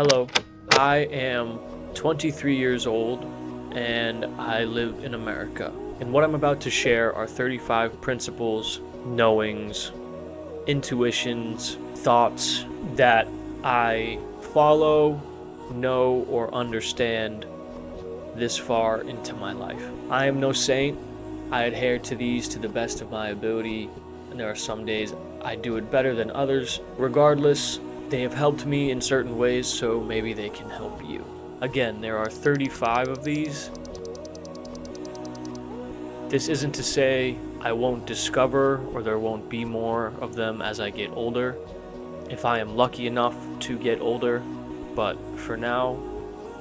Hello, I am 23 years old and I live in America. And what I'm about to share are 35 principles, knowings, intuitions, thoughts that I follow, know, or understand this far into my life. I am no saint. I adhere to these to the best of my ability, and there are some days I do it better than others. Regardless, they have helped me in certain ways, so maybe they can help you. Again, there are 35 of these. This isn't to say I won't discover or there won't be more of them as I get older, if I am lucky enough to get older, but for now,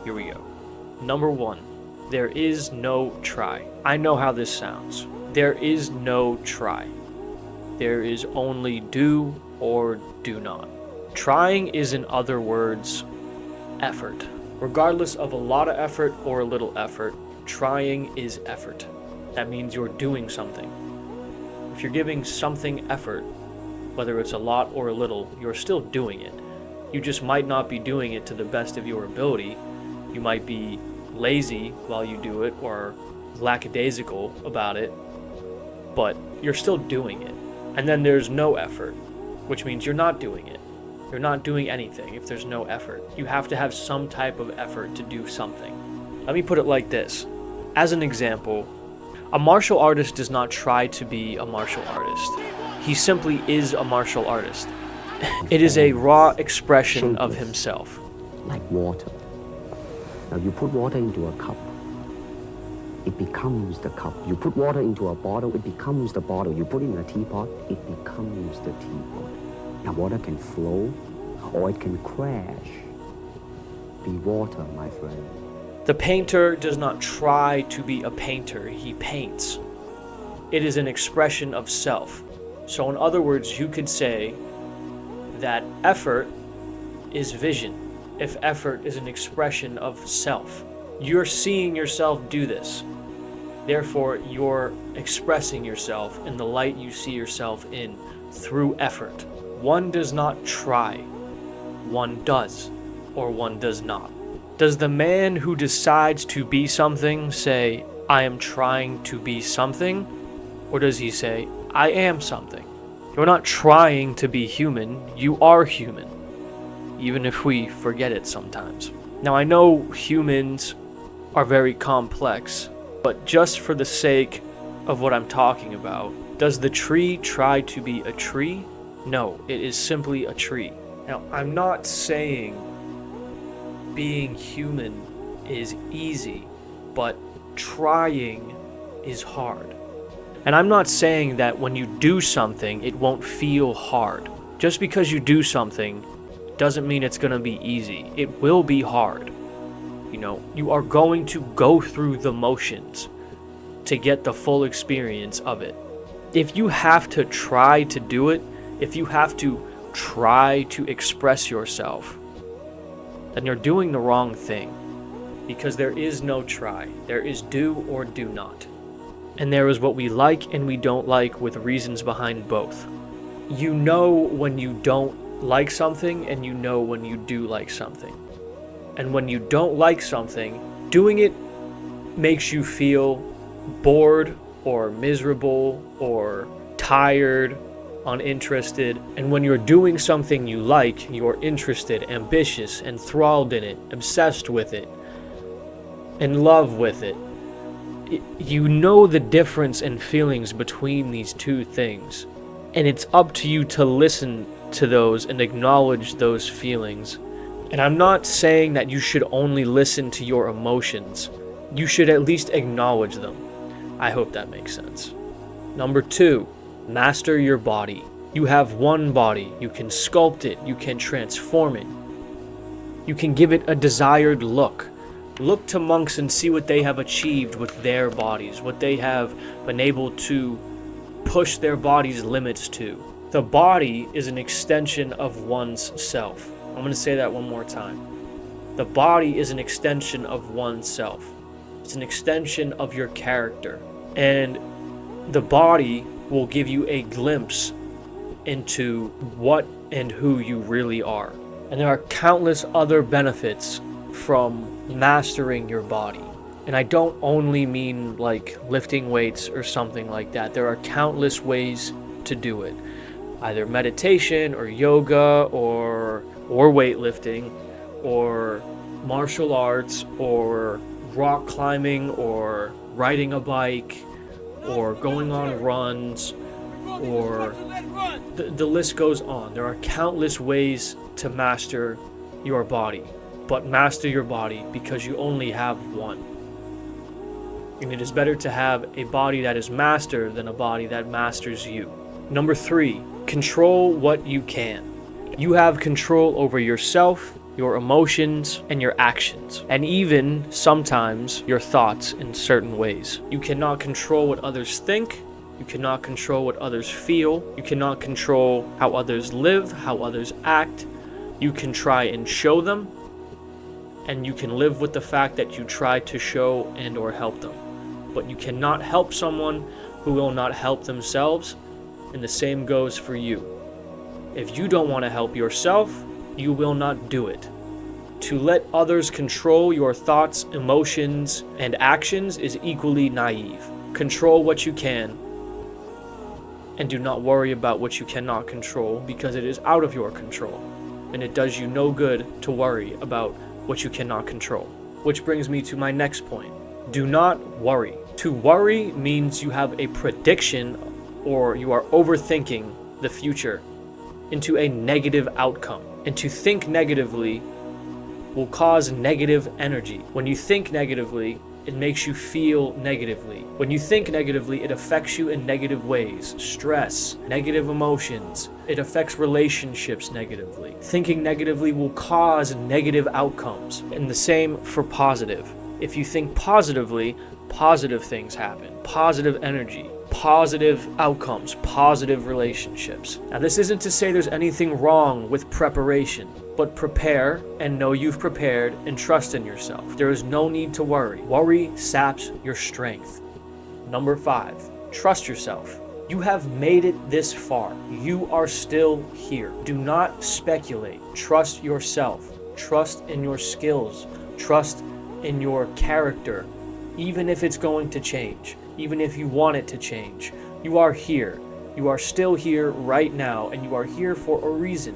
here we go. Number 1. There is no try. I know how this sounds. There is no try. There is only do or do not. Trying is, in other words, effort. Regardless of a lot of effort or a little effort, trying is effort. That means you're doing something. If you're giving something effort, whether it's a lot or a little, you're still doing it. You just might not be doing it to the best of your ability. You might be lazy while you do it or lackadaisical about it, but you're still doing it. And then there's no effort, which means you're not doing it. You're not doing anything if there's no effort. You have to have some type of effort to do something. Let me put it like this. As an example, a martial artist does not try to be a martial artist. He simply is a martial artist. It is a raw expression of himself. Like water. Now you put water into a cup, it becomes the cup. You put water into a bottle, it becomes the bottle. You put it in a teapot, it becomes the teapot. Now water can flow or it can crash. Be water, my friend. The painter does not try to be a painter, he paints. It is an expression of self. So in other words, you could say that effort is vision. If effort is an expression of self, you're seeing yourself do this. Therefore, you're expressing yourself in the light you see yourself in through effort. One does not try. One does, or one does not. Does the man who decides to be something say, I am trying to be something? Or does he say, I am something? You're not trying to be human, you are human. Even if we forget it sometimes. Now I know humans are very complex, but just for the sake of what I'm talking about, does the tree try to be a tree? No, it is simply a tree. Now I'm not saying being human is easy, but trying is hard. And I'm not saying that when you do something, it won't feel hard. Just because you do something doesn't mean it's going to be easy. It will be hard. You are going to go through the motions to get the full experience of it. If you have to try to do it, if you have to try to express yourself, then you're doing the wrong thing. Because there is no try. There is do or do not. And there is what we like and we don't like with reasons behind both. You know when you don't like something and you know when you do like something. And when you don't like something, doing it makes you feel bored or miserable or tired, uninterested. And when you're doing something you like, you're interested, ambitious, enthralled in it, obsessed with it, in love with it. You know the difference in feelings between these two things. And it's up to you to listen to those and acknowledge those feelings. And I'm not saying that you should only listen to your emotions. You should at least acknowledge them. I hope that makes sense. Number 2, master your body. You have one body. You can sculpt it. You can transform it. You can give it a desired look. Look to monks and see what they have achieved with their bodies, what they have been able to push their body's limits to. The body is an extension of one's self. I'm going to say that one more time. The body is an extension of oneself. It's an extension of your character. And the body will give you a glimpse into what and who you really are. And there are countless other benefits from mastering your body. And I don't only mean like lifting weights or something like that. There are countless ways to do it. Either meditation or yoga or weightlifting or martial arts or rock climbing or riding a bike or going on runs, or the list goes on. There are countless ways to master your body, but master your body because you only have one. And it is better to have a body that is mastered than a body that masters you. Number 3, control what you can. You have control over yourself, your emotions, and your actions, and even sometimes your thoughts in certain ways. You cannot control what others think. You cannot control what others feel. You cannot control how others live, how others act. You can try and show them, and you can live with the fact that you try to show and or help them. But you cannot help someone who will not help themselves, and the same goes for you. If you don't want to help yourself, you will not do it. To let others control your thoughts, emotions, and actions is equally naive. Control what you can, and do not worry about what you cannot control, because it is out of your control, and it does you no good to worry about what you cannot control. Which brings me to my next point. Do not worry. To worry means you have a prediction, or you are overthinking the future into a negative outcome. And to think negatively will cause negative energy. When you think negatively, it makes you feel negatively. When you think negatively, it affects you in negative ways. Stress, negative emotions. It affects relationships negatively. Thinking negatively will cause negative outcomes. And the same for positive. If you think positively, positive things happen. Positive energy. Positive outcomes, positive relationships. Now, this isn't to say there's anything wrong with preparation, but prepare and know you've prepared and trust in yourself. There is no need to worry. Worry saps your strength. Number 5, trust yourself. You have made it this far. You are still here. Do not speculate. Trust yourself. Trust in your skills. Trust in your character, even if it's going to change. Even if you want it to change. You are here. You are still here right now, and you are here for a reason.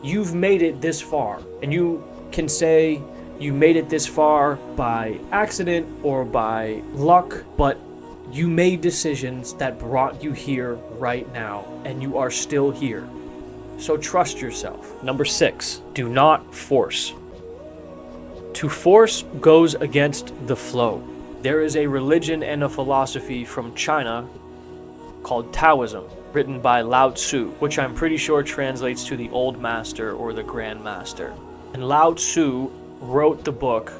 You've made it this far, and you can say you made it this far by accident or by luck, but you made decisions that brought you here right now, and you are still here. So trust yourself. Number 6, do not force. To force goes against the flow. There is a religion and a philosophy from China called Taoism, written by Lao Tzu, which I'm pretty sure translates to the Old Master or the Grand Master. And Lao Tzu wrote the book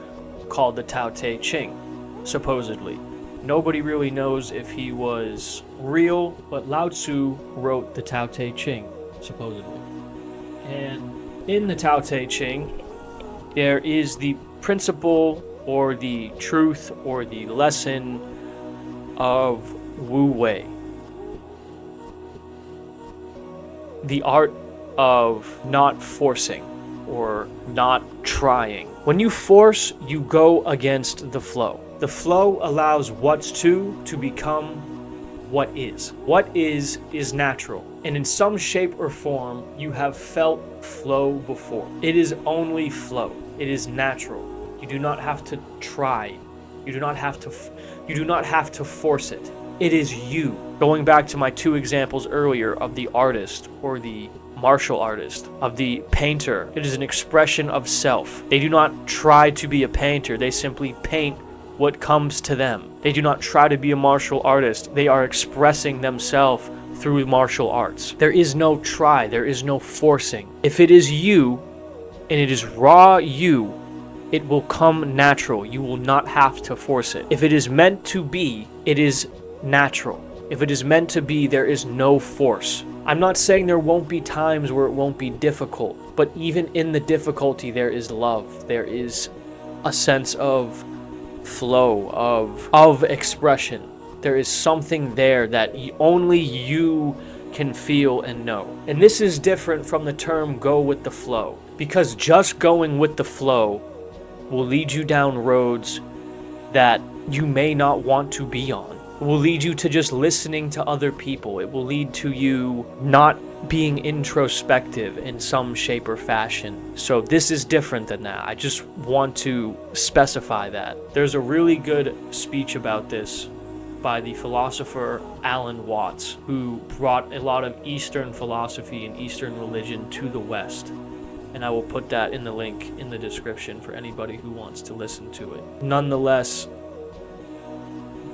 called the Tao Te Ching, supposedly. Nobody really knows if he was real, but Lao Tzu wrote the Tao Te Ching, supposedly. And in the Tao Te Ching, there is the principle or the truth or the lesson of Wu Wei. The art of not forcing or not trying. When you force, you go against the flow. The flow allows what's to become what is. What is natural. And in some shape or form, you have felt flow before. It is only flow. It is natural. You do not have to try. You do not have to force it. It is you. Going back to my 2 examples earlier of the artist or the martial artist, of the painter, it is an expression of self. They do not try to be a painter. They simply paint what comes to them. They do not try to be a martial artist. They are expressing themselves through martial arts. There is no try. There is no forcing. If it is you and it is raw you, it will come natural. You will not have to force it. If it is meant to be, it is natural. If it is meant to be, there is no force. I'm not saying there won't be times where it won't be difficult, but even in the difficulty, there is love. There is a sense of flow, of expression. There is something there that only you can feel and know. And this is different from the term go with the flow, because just going with the flow will lead you down roads that you may not want to be on. It will lead you to just listening to other people. It will lead to you not being introspective in some shape or fashion. So this is different than that. I just want to specify that. There's a really good speech about this by the philosopher Alan Watts, who brought a lot of Eastern philosophy and Eastern religion to the West. And I will put that in the link in the description for anybody who wants to listen to it. Nonetheless,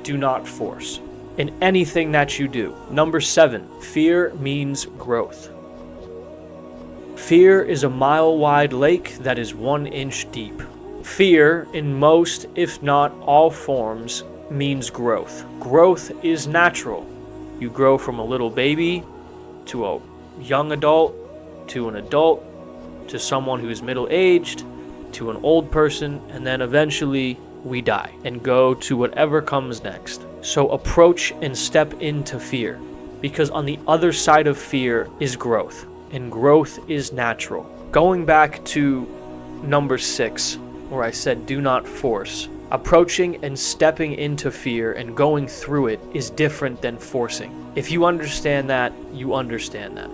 do not force in anything that you do. Number 7, fear means growth. Fear is a mile-wide lake that is 1 inch deep. Fear, in most, if not all forms, means growth. Growth is natural. You grow from a little baby to a young adult, to an adult, to someone who is middle-aged, to an old person, and then eventually we die and go to whatever comes next. So approach and step into fear, because on the other side of fear is growth, and growth is natural. Going back to number 6, where I said do not force, approaching and stepping into fear and going through it is different than forcing. If you understand that, you understand that.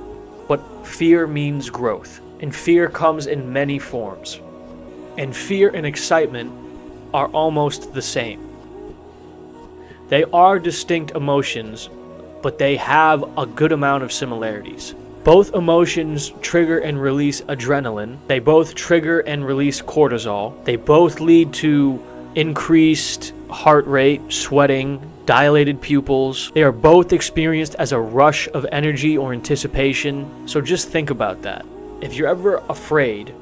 But fear means growth, and fear comes in many forms. And fear and excitement are almost the same. They are distinct emotions, but they have a good amount of similarities. Both emotions trigger and release adrenaline. They both trigger and release cortisol. They both lead to increased heart rate, sweating, dilated pupils. They are both experienced as a rush of energy or anticipation. So just think about that. If you're ever afraid,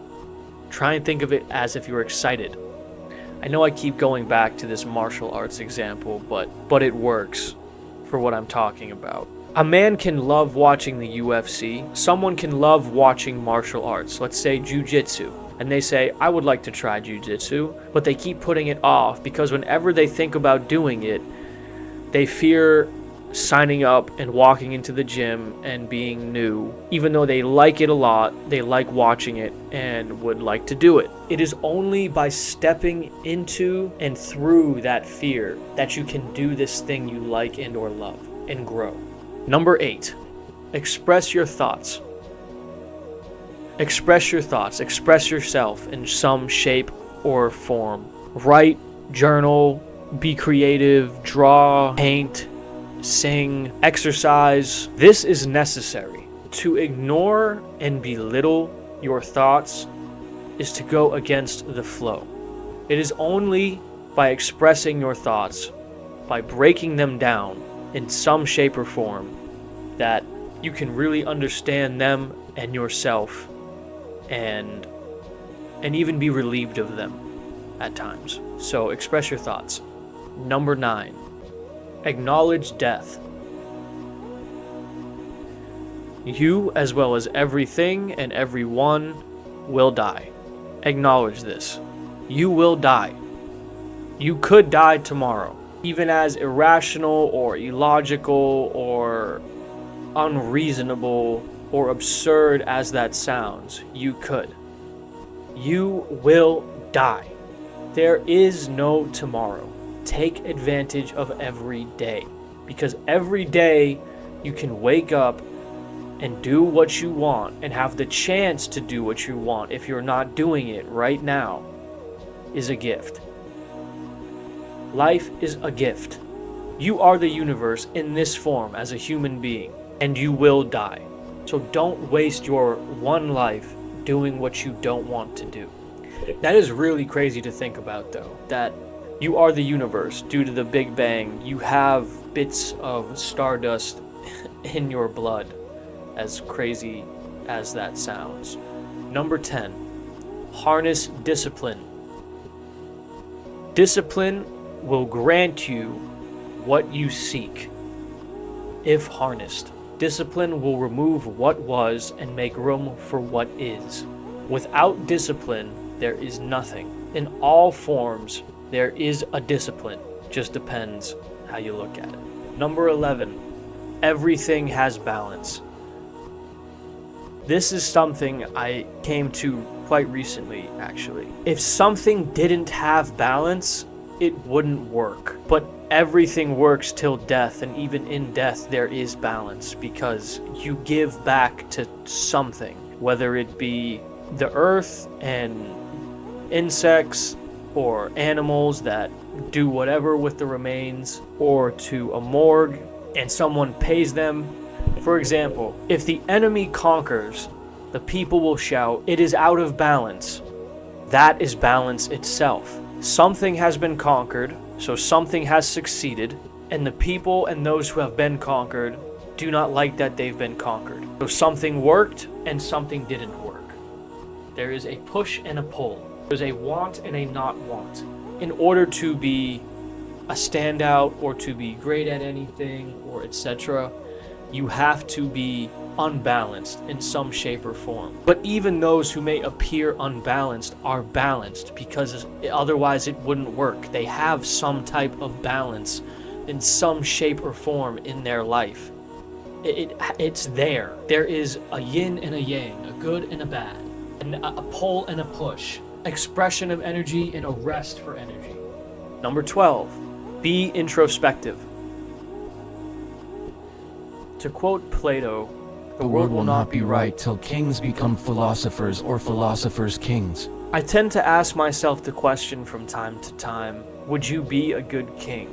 try and think of it as if you're excited. I know I keep going back to this martial arts example, but it works for what I'm talking about. A man can love watching the UFC. Someone can love watching martial arts, let's say jiu-jitsu. And they say, I would like to try jiu-jitsu, but they keep putting it off because whenever they think about doing it, they fear signing up and walking into the gym and being new. Even though they like it a lot, they like watching it and would like to do it. It is only by stepping into and through that fear that you can do this thing you like and or love and grow. Number 8, express your thoughts. Express your thoughts. Express yourself in some shape or form. Write, journal, be creative, draw, paint, sing, exercise. This is necessary. To ignore and belittle your thoughts is to go against the flow. It is only by expressing your thoughts, by breaking them down in some shape or form, that you can really understand them and yourself and even be relieved of them at times. So express your thoughts. Number 9, acknowledge death. You, as well as everything and everyone, will die. Acknowledge this. You will die. You could die tomorrow. Even as irrational or illogical or unreasonable or absurd as that sounds, you could. You will die. There is no tomorrow. Take advantage of every day, because every day you can wake up and do what you want and have the chance to do what you want if you're not doing it right now is a gift. Life is a gift. You are the universe in this form as a human being, and you will die. So don't waste your one life doing what you don't want to do. That is really crazy to think about, though, that you are the universe. Due to the Big Bang, you have bits of stardust in your blood, as crazy as that sounds. Number 10, harness discipline. Discipline will grant you what you seek, if harnessed. Discipline will remove what was and make room for what is. Without discipline, there is nothing. In all forms, there is a discipline. Just depends how you look at it. Number 11, Everything has balance. This is something I came to quite recently, actually. If something didn't have balance, it wouldn't work. But everything works till death, and even in death there is balance, because you give back to something, whether it be the earth and insects or animals that do whatever with the remains, or to a morgue and someone pays them. For example, if the enemy conquers, the people will shout, "It is out of balance." That is balance itself. Something has been conquered, so something has succeeded, and the people and those who have been conquered do not like that they've been conquered. So something worked and something didn't work. There is a push and a pull. There's a want and a not want. In order to be a standout or to be great at anything or etc., you have to be unbalanced in some shape or form. But even those who may appear unbalanced are balanced, because otherwise it wouldn't work. They have some type of balance in some shape or form in their life. It's there. There is a yin and a yang, a good and a bad, and a pull and a push, expression of energy and a rest for energy. Number 12, be introspective. To quote Plato, the world will not be right till kings become philosophers or philosophers kings. I tend to ask myself the question from time to time, would you be a good king?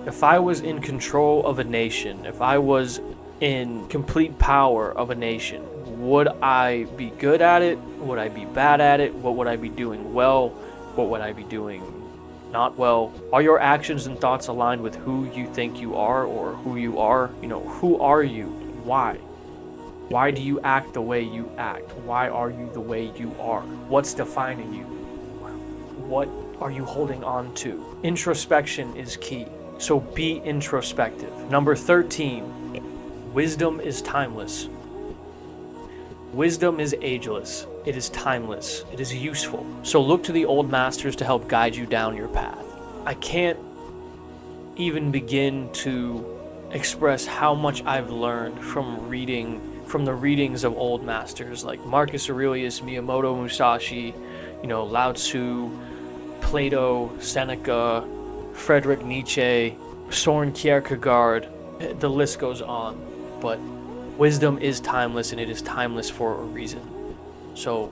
If I was in control of a nation, if I was in complete power of a nation, would I be good at it? Would I be bad at it? What would I be doing well? What would I be doing not well? Are your actions and thoughts aligned with who you think you are, or who you are? Who are you? Why? Why do you act the way you act? Why are you the way you are? What's defining you? What are you holding on to? Introspection is key. So be introspective. Number 13, wisdom is timeless. Wisdom is ageless. It is timeless. It is useful. So look to the old masters to help guide you down your path. I can't even begin to express how much I've learned from the readings of old masters like Marcus Aurelius, Miyamoto Musashi, Lao Tzu, Plato, Seneca, Friedrich Nietzsche, Soren Kierkegaard. The list goes on. But wisdom is timeless, and it is timeless for a reason. So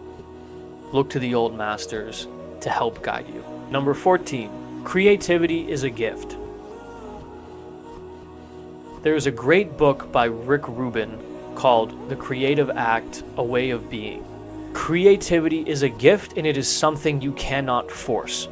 look to the old masters to help guide you. Number 14, creativity is a gift. There is a great book by Rick Rubin called The Creative Act, A Way of Being. Creativity is a gift, and it is something you cannot force.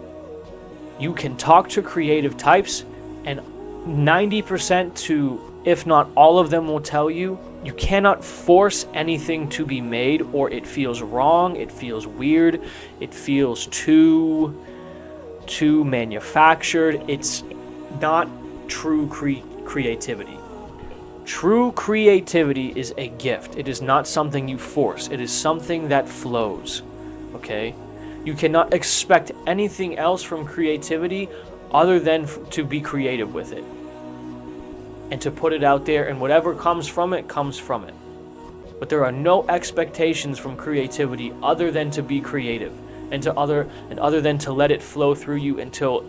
You can talk to creative types, and 90% to, if not all of them, will tell you you cannot force anything to be made, or it feels wrong, it feels weird, it feels too manufactured. It's not true creativity. True creativity is a gift. It is not something you force. It is something that flows, okay? You cannot expect anything else from creativity other than to be creative with it and to put it out there, and whatever comes from it, comes from it. But there are no expectations from creativity other than to be creative and other than to let it flow through you until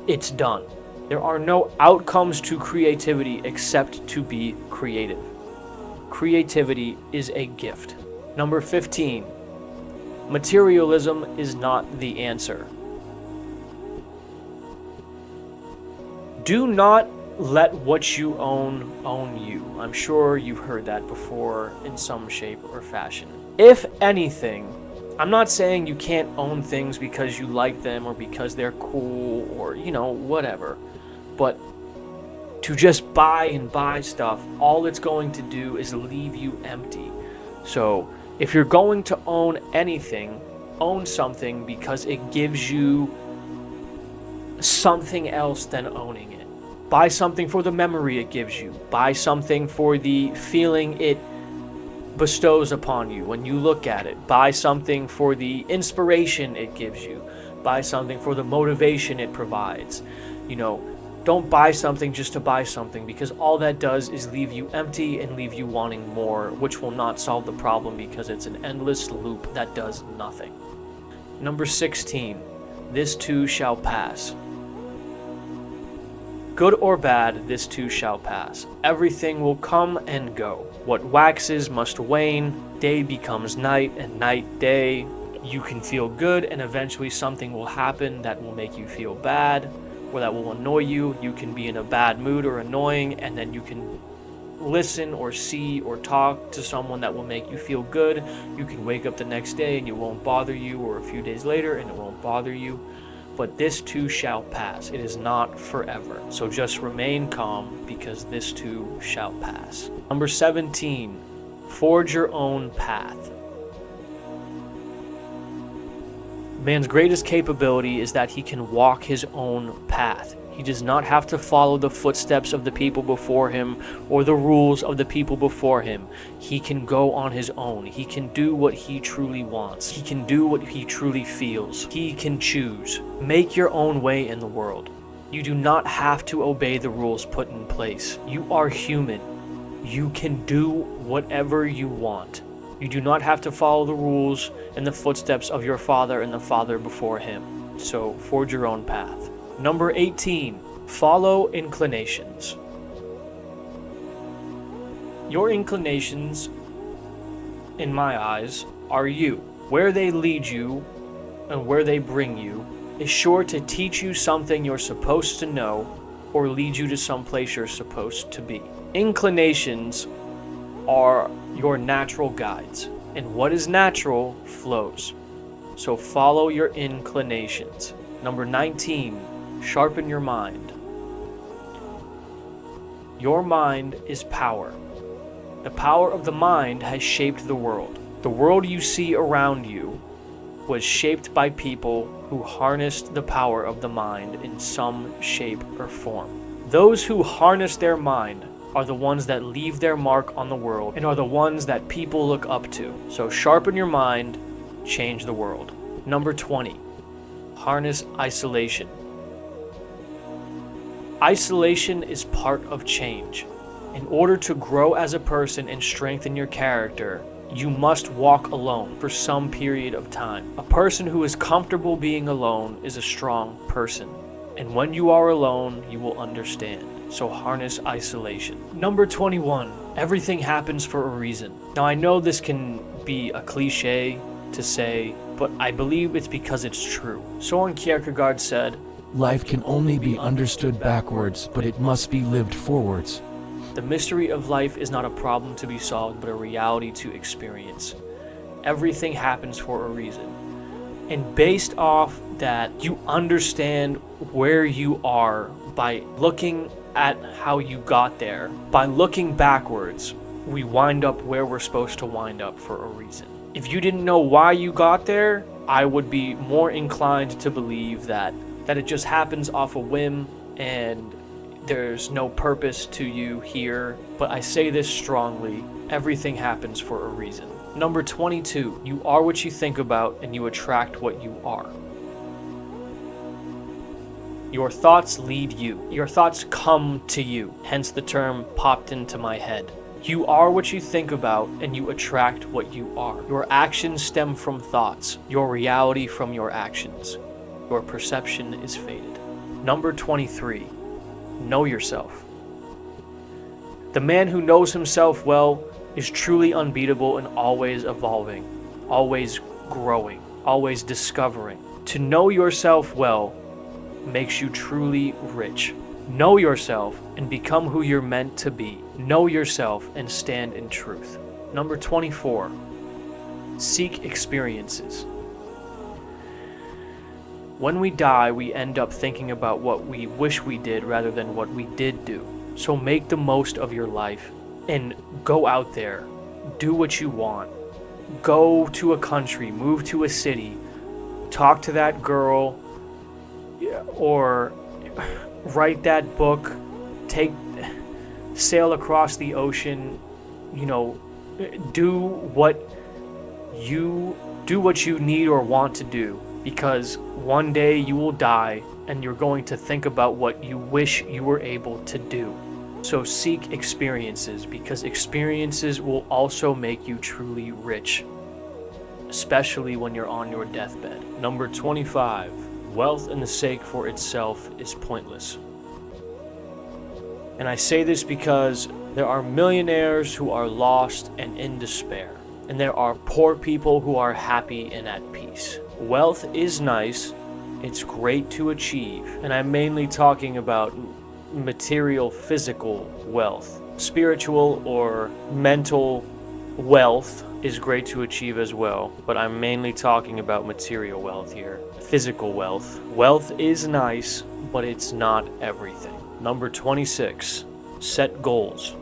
it's done. There are no outcomes to creativity except to be creative. Creativity is a gift. Number 15, materialism is not the answer. Do not let what you own you. I'm sure you've heard that before in some shape or fashion. If anything, I'm not saying you can't own things because you like them or because they're cool or, whatever. But to just buy and buy stuff, all it's going to do is leave you empty. So if you're going to own anything, own something because it gives you something else than owning it. Buy something for the memory it gives you. Buy something for the feeling it bestows upon you when you look at it. Buy something for the inspiration it gives you. Buy something for the motivation it provides. Don't buy something just to buy something, because all that does is leave you empty and leave you wanting more, which will not solve the problem because it's an endless loop that does nothing. Number 16, this too shall pass. Good or bad, this too shall pass. Everything will come and go. What waxes must wane. Day becomes night and night day. You can feel good and eventually something will happen that will make you feel bad or that will annoy you. You can be in a bad mood or annoying, and then you can listen or see or talk to someone that will make you feel good. You can wake up the next day and it won't bother you, or a few days later and it won't bother you. But this too shall pass. It is not forever. So just remain calm, because this too shall pass. Number 17, forge your own path. Man's greatest capability is that he can walk his own path. He does not have to follow the footsteps of the people before him or the rules of the people before him. He can go on his own. He can do what he truly wants. He can do what he truly feels. He can choose. Make your own way in the world. You do not have to obey the rules put in place. You are human. You can do whatever you want. You do not have to follow the rules and the footsteps of your father and the father before him. So forge your own path. Number 18, follow inclinations. Your inclinations, in my eyes, are you. Where they lead you and where they bring you is sure to teach you something you're supposed to know or lead you to some place you're supposed to be. Inclinations are your natural guides, and what is natural flows. So follow your inclinations. Number 19, sharpen your mind. Your mind is power. The power of the mind has shaped the world. The world you see around you was shaped by people who harnessed the power of the mind in some shape or form. Those who harness their mind are the ones that leave their mark on the world and are the ones that people look up to. So sharpen your mind, change the world. Number 20, harness isolation. Isolation is part of change. In order to grow as a person and strengthen your character, you must walk alone for some period of time. A person who is comfortable being alone is a strong person. And when you are alone, you will understand. So harness isolation. Number 21, everything happens for a reason. Now I know this can be a cliche to say, but I believe it's because it's true. Soren Kierkegaard said, Life can only be understood backwards, but it must be lived forwards. The mystery of life is not a problem to be solved, but a reality to experience. Everything happens for a reason. And based off that, you understand where you are by looking at how you got there. By looking backwards, we wind up where we're supposed to wind up for a reason. If you didn't know why you got there, I would be more inclined to believe that it just happens off a whim and there's no purpose to you here. But I say this strongly, everything happens for a reason. Number 22, you are what you think about and you attract what you are. Your thoughts lead you. Your thoughts come to you. Hence the term popped into my head. You are what you think about and you attract what you are. Your actions stem from thoughts. Your reality from your actions. Your perception is faded. Number 23, know yourself. The man who knows himself well is truly unbeatable and always evolving, always growing, always discovering. To know yourself well makes you truly rich. Know yourself and become who you're meant to be. Know yourself and stand in truth. Number 24, seek experiences. When we die, we end up thinking about what we wish we did rather than what we did do. So make the most of your life and go out there. Do what you want. Go to a country, move to a city, talk to that girl, or write that book, sail across the ocean, do what you need or want to do, because one day you will die and you're going to think about what you wish you were able to do. So seek experiences, because experiences will also make you truly rich, especially when you're on your deathbed. Number 25, wealth in the sake for itself is pointless. And I say this because there are millionaires who are lost and in despair, and there are poor people who are happy and at peace. Wealth is nice, it's great to achieve, and I'm mainly talking about material, physical wealth. Spiritual or mental wealth is great to achieve as well, but I'm mainly talking about material wealth here. Physical wealth. Wealth is nice, but it's not everything. Number 26, set goals.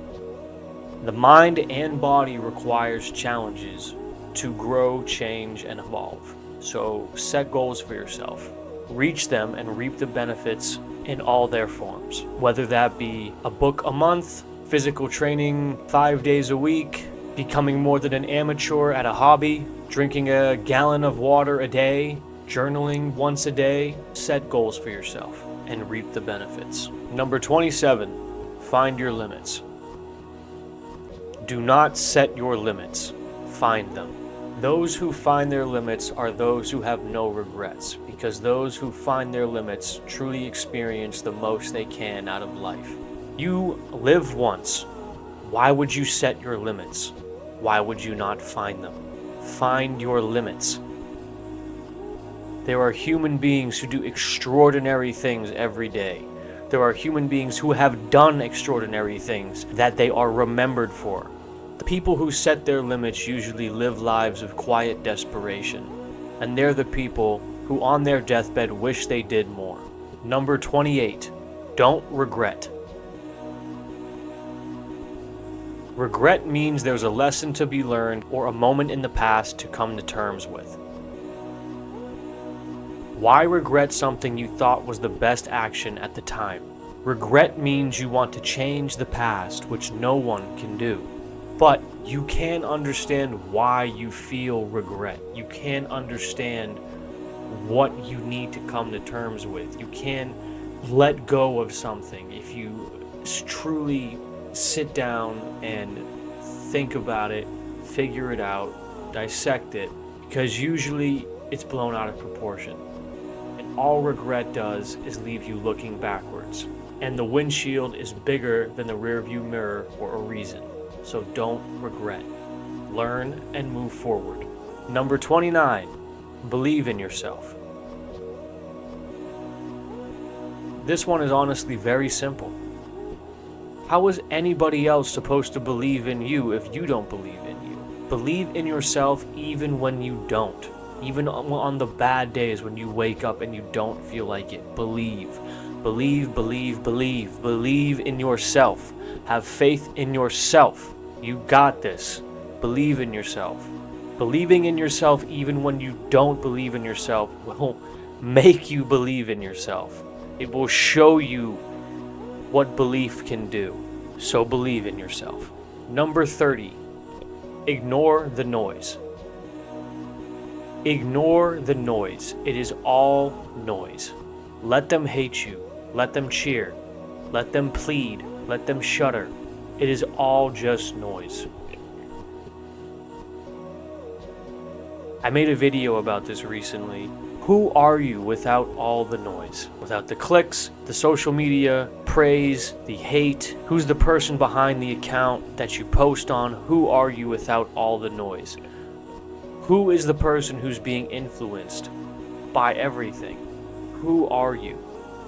The mind and body requires challenges to grow, change, and evolve. So set goals for yourself. Reach them and reap the benefits in all their forms. Whether that be a book a month, physical training 5 days a week, becoming more than an amateur at a hobby, drinking a gallon of water a day, journaling once a day. Set goals for yourself and reap the benefits. Number 27, find your limits. Do not set your limits, find them. Those who find their limits are those who have no regrets, because those who find their limits truly experience the most they can out of life. You live once. Why would you set your limits? Why would you not find them? Find your limits. There are human beings who do extraordinary things every day. There are human beings who have done extraordinary things that they are remembered for. The people who set their limits usually live lives of quiet desperation, and they're the people who on their deathbed wish they did more. Number 28, don't regret. Regret means there's a lesson to be learned or a moment in the past to come to terms with. Why regret something you thought was the best action at the time? Regret means you want to change the past, which no one can do. But you can understand why you feel regret. You can understand what you need to come to terms with. You can let go of something if you truly sit down and think about it, figure it out, dissect it, because usually it's blown out of proportion. And all regret does is leave you looking backwards. And the windshield is bigger than the rearview mirror for a reason. So don't regret. Learn and move forward. Number 29, believe in yourself. This one is honestly very simple. How is anybody else supposed to believe in you if you don't believe in you? Believe in yourself even when you don't. Even on the bad days when you wake up and you don't feel like it. Believe. Believe, believe, believe. Believe in yourself. Have faith in yourself. You got this. Believe in yourself. Believing in yourself even when you don't believe in yourself will make you believe in yourself. It will show you what belief can do. So believe in yourself. Number 30, ignore the noise. Ignore the noise. It is all noise. Let them hate you. Let them cheer. Let them plead. Let them shudder. It is all just noise. I made a video about this recently. Who are you without all the noise? Without the clicks, the social media, praise, the hate? Who's the person behind the account that you post on? Who are you without all the noise? Who is the person who's being influenced by everything? Who are you?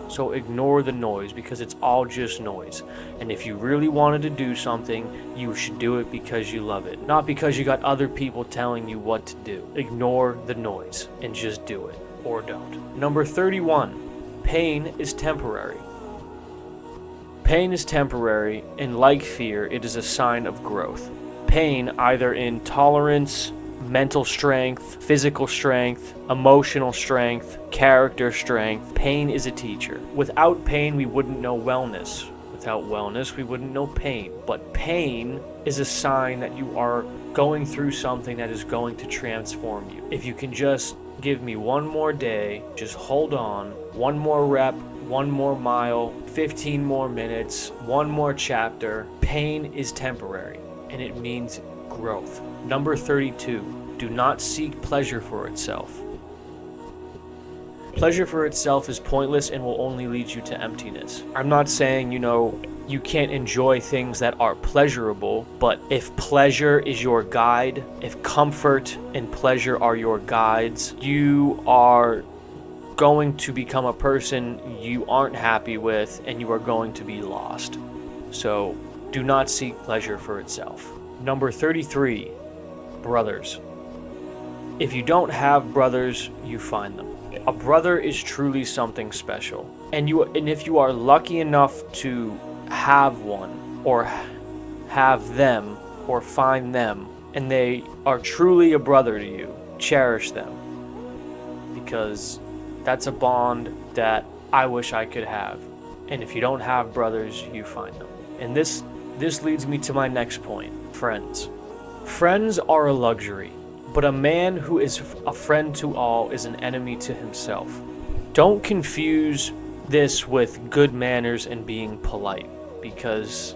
So ignore the noise, because it's all just noise. And if you really wanted to do something, you should do it because you love it, not because you got other people telling you what to do. Ignore the noise and just do it, or don't. Number 31, pain is temporary. Pain is temporary, and like fear, it is a sign of growth. Pain, either in tolerance, mental strength, physical strength, emotional strength, character strength. Pain is a teacher. Without pain, we wouldn't know wellness. Without wellness, we wouldn't know pain. But pain is a sign that you are going through something that is going to transform you. If you can just give me one more day, just hold on, one more rep, one more mile, 15 more minutes, one more chapter. Pain is temporary, and it means growth. Number 32, do not seek pleasure for itself. Pleasure for itself is pointless and will only lead you to emptiness. I'm not saying, you can't enjoy things that are pleasurable, but if pleasure is your guide, if comfort and pleasure are your guides, you are going to become a person you aren't happy with, and you are going to be lost. So do not seek pleasure for itself. Number 33, brothers. If you don't have brothers, you find them. A brother is truly something special. And if you are lucky enough to have one, or have them, or find them, and they are truly a brother to you, cherish them. Because that's a bond that I wish I could have. And if you don't have brothers, you find them. And this leads me to my next point, friends. Friends are a luxury, but a man who is a friend to all is an enemy to himself. Don't confuse this with good manners and being polite, because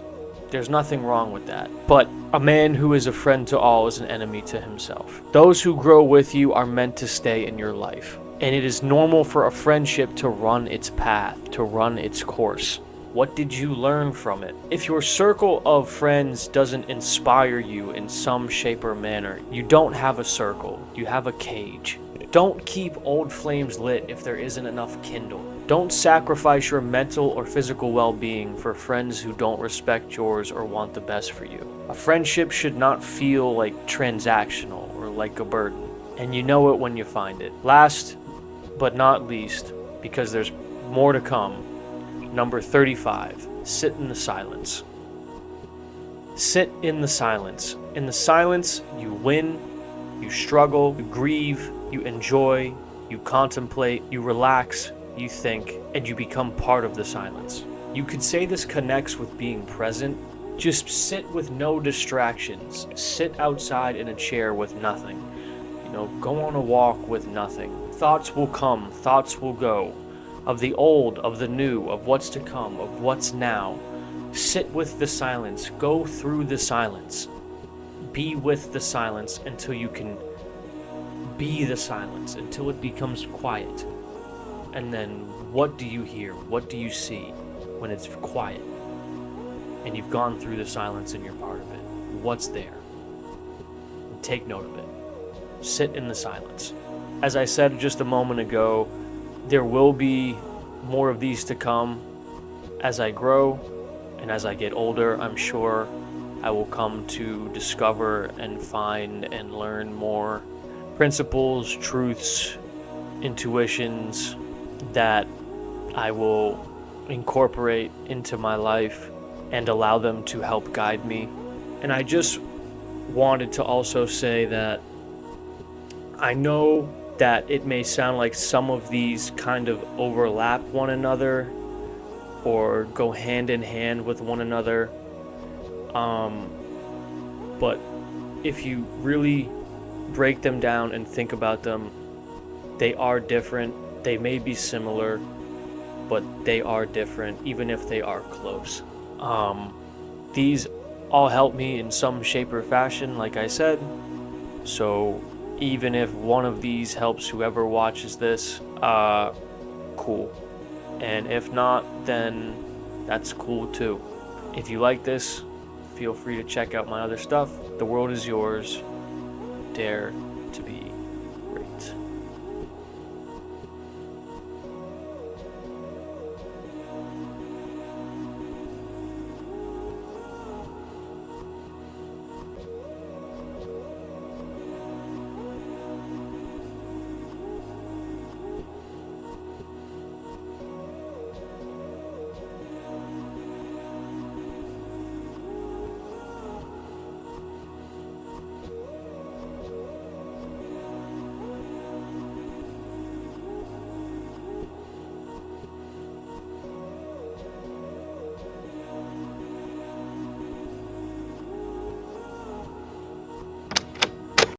there's nothing wrong with that. But a man who is a friend to all is an enemy to himself. Those who grow with you are meant to stay in your life. And it is normal for a friendship to run its path, to run its course. What did you learn from it? If your circle of friends doesn't inspire you in some shape or manner, you don't have a circle, you have a cage. Don't keep old flames lit if there isn't enough kindle. Don't sacrifice your mental or physical well-being for friends who don't respect yours or want the best for you. A friendship should not feel like transactional or like a burden, and you know it when you find it. Last but not least, because there's more to come, number 35, sit in the silence. Sit in the silence. In the silence, you win, you struggle, you grieve, you enjoy, you contemplate, you relax, you think, and you become part of the silence. You could say this connects with being present. Just sit with no distractions. Sit outside in a chair with nothing. Go on a walk with nothing. Thoughts will come, thoughts will go. Of the old, of the new, of what's to come, of what's now. Sit with the silence. Go through the silence. Be with the silence until you can be the silence, until it becomes quiet. And then what do you hear? What do you see when it's quiet? And you've gone through the silence and you're part of it. What's there? And take note of it. Sit in the silence. As I said just a moment ago, there will be more of these to come as I grow and as I get older. I'm sure I will come to discover and find and learn more principles, truths, intuitions that I will incorporate into my life and allow them to help guide me. And I just wanted to also say that I know that it may sound like some of these kind of overlap one another or go hand in hand with one another. But if you really break them down and think about them, they are different. They may be similar, but they are different, even if they are close. These all help me in some shape or fashion, like I said. So even if one of these helps whoever watches this, cool. And if not, then that's cool too. If you like this, feel free to check out my other stuff. The world is yours. Dare